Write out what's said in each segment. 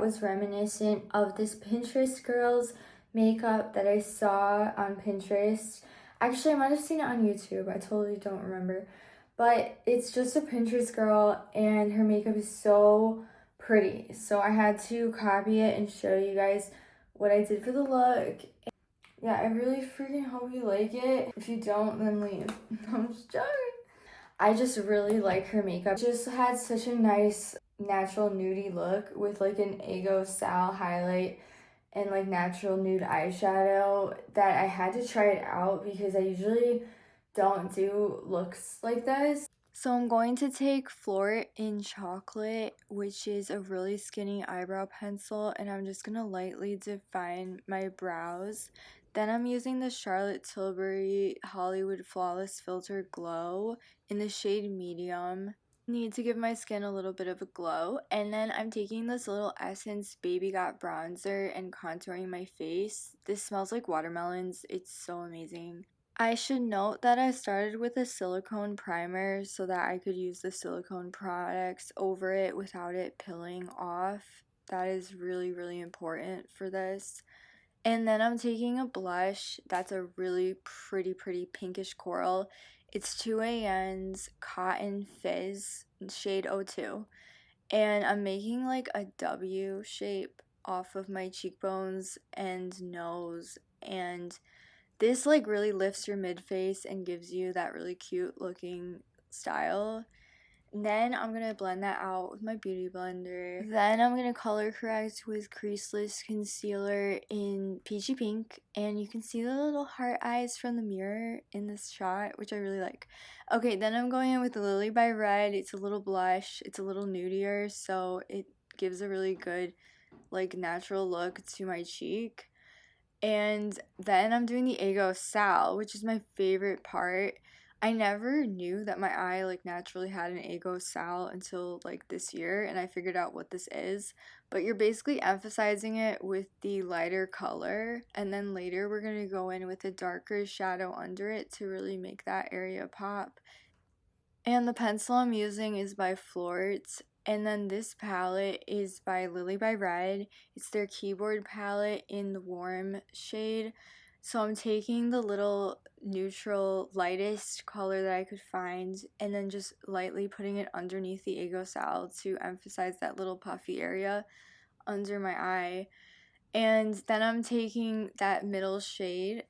was reminiscent of this Pinterest girl's makeup that I saw on Pinterest. Actually, I might have seen it on YouTube. I totally don't remember. But it's just a Pinterest girl and her makeup is so pretty. So I had to copy it and show you guys what I did for the look. Yeah, I really freaking hope you like it. If you don't, then leave. I'm just joking. I just really like her makeup. It just had such a nice natural nudie look with like an Eggo Sal highlight and like natural nude eyeshadow that I had to try it out because I usually don't do looks like this. So I'm going to take Flortte in Chocolate, which is a really skinny eyebrow pencil, and I'm just going to lightly define my brows. Then I'm using the Charlotte Tilbury Hollywood Flawless Filter Glow in the shade Medium. Need to give my skin a little bit of a glow. And then I'm taking this little Essence Baby Got bronzer and contouring my face. This smells like watermelons. It's so amazing. I should note that I started with a silicone primer so that I could use the silicone products over it without it peeling off. That is really, really important for this. And then I'm taking a blush that's a really pretty pinkish coral. It's 2AN's Cotton Fizz shade 02. And I'm making like a W shape off of my cheekbones and nose, and this like really lifts your mid face and gives you that really cute looking style. And then I'm going to blend that out with my beauty blender. Then I'm going to color correct with creaseless concealer in Peachy Pink. And you can see the little heart eyes from the mirror in this shot, which I really like. Okay, then I'm going in with the Lilybyred. It's a little blush. It's a little nudier, so it gives a really good like natural look to my cheek. And then I'm doing the Eggo Sal, which is my favorite part. I never knew that my eye like naturally had an Eggo Sal until like this year, and I figured out what this is. But you're basically emphasizing it with the lighter color, and then later we're going to go in with a darker shadow under it to really make that area pop. And the pencil I'm using is by Flortte. And then this palette is by Lilybyred. It's their keyboard palette in the warm shade. So I'm taking the little neutral, lightest color that I could find and then just lightly putting it underneath the Eggo Sal to emphasize that little puffy area under my eye. And then I'm taking that middle shade.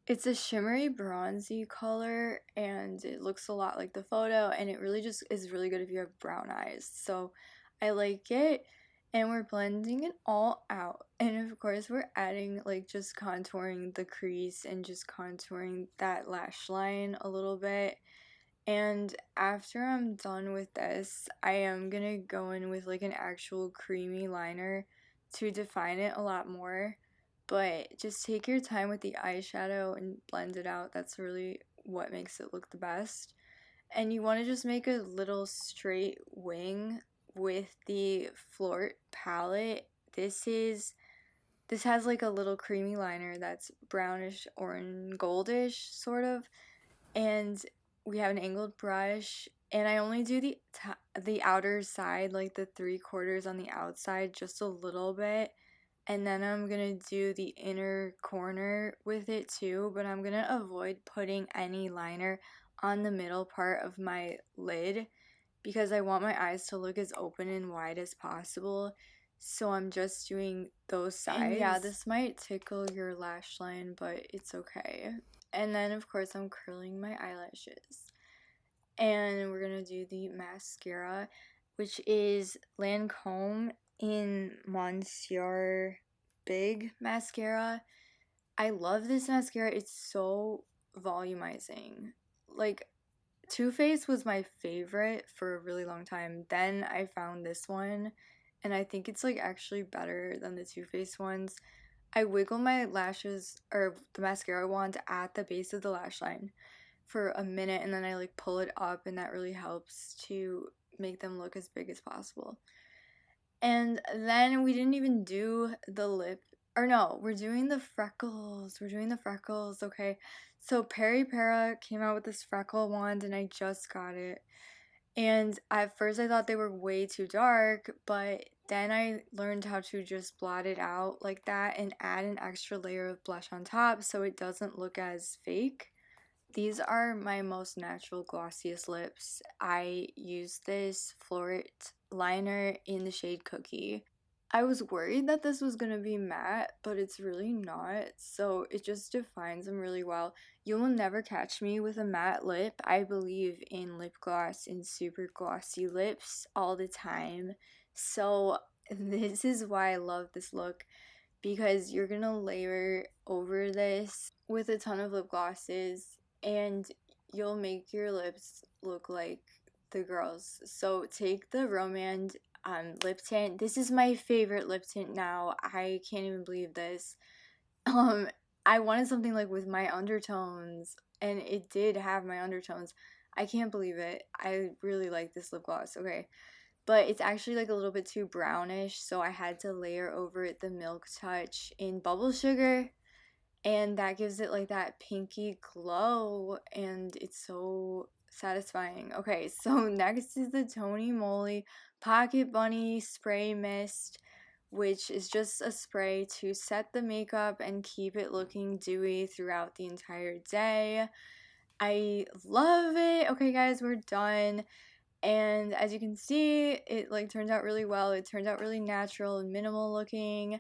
It's a shimmery bronzy color and it looks a lot like the photo, and it really just is really good if you have brown eyes. So I like it, and we're blending it all out. And of course we're adding like just contouring the crease and just contouring that lash line a little bit. And after I'm done with this, I am gonna go in with like an actual creamy liner to define it a lot more. But just take your time with the eyeshadow and blend it out. That's really what makes it look the best. And you want to just make a little straight wing with the Flortte palette. This has like a little creamy liner that's brownish orange goldish sort of, and we have an angled brush, and I only do the outer side, like the 3/4 on the outside, just a little bit. And then I'm going to do the inner corner with it too, but I'm going to avoid putting any liner on the middle part of my lid because I want my eyes to look as open and wide as possible. So I'm just doing those sides. And yeah, this might tickle your lash line, but it's okay. And then of course I'm curling my eyelashes. And we're going to do the mascara, which is Lancôme in Monsieur Big mascara. I love this mascara. It's so volumizing. Like, Too Faced was my favorite for a really long time. Then I found this one, and I think it's like actually better than the Too Faced ones. I wiggle my lashes or the mascara wand at the base of the lash line for a minute, and then I like pull it up, and that really helps to make them look as big as possible. And then we didn't even do the lip, or no, we're doing the freckles. Okay. So Para came out with this freckle wand, and I just got it. And at first I thought they were way too dark, but Then I learned how to just blot it out like that and add an extra layer of blush on top so it doesn't look as fake. These are my most natural glossiest lips. I use this Florette liner in the shade Cookie. I was worried that this was going to be matte, but it's really not, so it just defines them really well. You will never catch me with a matte lip. I believe in lip gloss and super glossy lips all the time, so this is why I love this look, because you're going to layer over this with a ton of lip glosses and you'll make your lips look like the girls. So take the Romand lip tint. This is my favorite lip tint now. I can't even believe this. Um, I wanted something like with my undertones, and it did have my undertones. I can't believe it. I really like this lip gloss. Okay, but it's actually like a little bit too brownish, so I had to layer over it the Milktouch in Bubble Sugar, and that gives it like that pinky glow, and it's so satisfying. Okay, so next is the TONYMOLY Pocket Bunny Spray Mist, which is just a spray to set the makeup and keep it looking dewy throughout the entire day. I love it. Okay guys, we're done. And as you can see, it like turned out really well. It turned out really natural and minimal looking,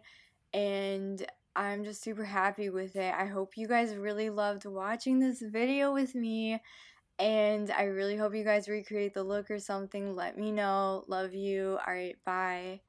and I'm just super happy with it. I hope you guys really loved watching this video with me, and I really hope you guys recreate the look or something. Let me know. Love you. All right, bye.